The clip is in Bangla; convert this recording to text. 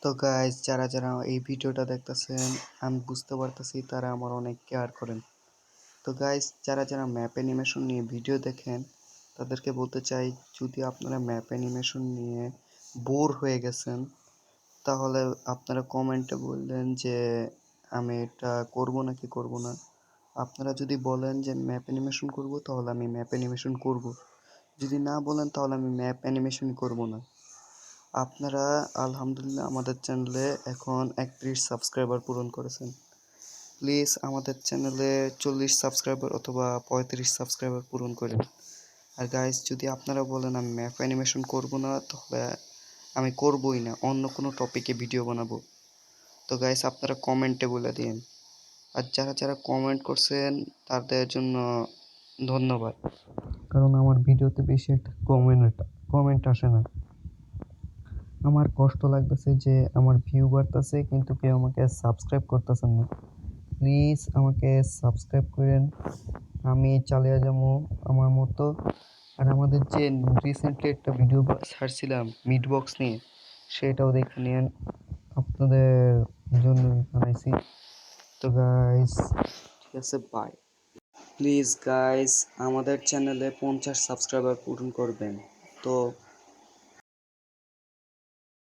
তো গাইস, যারা যারা এই ভিডিওটা দেখতেছেন, আমি বুঝতে পারতেছি তারা আমার অনেক কেয়ার করেন। তো গাইস, যারা যারা ম্যাপ অ্যানিমেশন নিয়ে ভিডিও দেখেন, তাদেরকে বলতে চাই, যদি আপনারা ম্যাপ অ্যানিমেশন নিয়ে বোর হয়ে গেছেন, তাহলে আপনারা কমেন্টে বললেন যে আমি এটা করব নাকি করব না। আপনারা যদি বলেন যে ম্যাপ অ্যানিমেশন করব, তাহলে আমি ম্যাপ অ্যানিমেশন করব। যদি না বলেন, তাহলে আমি ম্যাপ অ্যানিমেশন করব না। আপনারা আলহামদুলিল্লাহ আমাদের চ্যানেলে এখন 31 সাবস্ক্রাইবার পূরণ করেছেন। প্লিজ আমাদের চ্যানেলে 40 সাবস্ক্রাইবার অথবা 35 সাবস্ক্রাইবার পূরণ করেন। আর গাইস, যদি আপনারা বলেন আমি ম্যাপ অ্যানিমেশন করব না, তাহলে আমি করবই না, অন্য কোনো টপিকে ভিডিও বানাবো। তো গাইস, আপনারা কমেন্টে বলে দিন। আর যারা যারা কমেন্ট করছেন, তাদের জন্য ধন্যবাদ, কারণ আমার ভিডিওতে বেশি একটা কমেন্ট আসে না। আমার কষ্ট লাগতেছে যে আমার ভিউ বাড়তেছে, কিন্তু কেউ আমাকে সাবস্ক্রাইব করতেছেন না। প্লিজ আমাকে সাবস্ক্রাইব করেন, আমি চালিয়ে যাবো আমার মতো। আর আমাদের যে রিসেন্টলি একটা ভিডিও ছাড়ছিলাম মিট বক্স নিয়ে, সেটাও দেখে নিন, আপনাদের জন্য বানাইছি। তো গাইস, ঠিক আছে, বাই। প্লিজ গাইস, আমাদের চ্যানেলে 50 সাবস্ক্রাইবার পূরণ করবেন। তো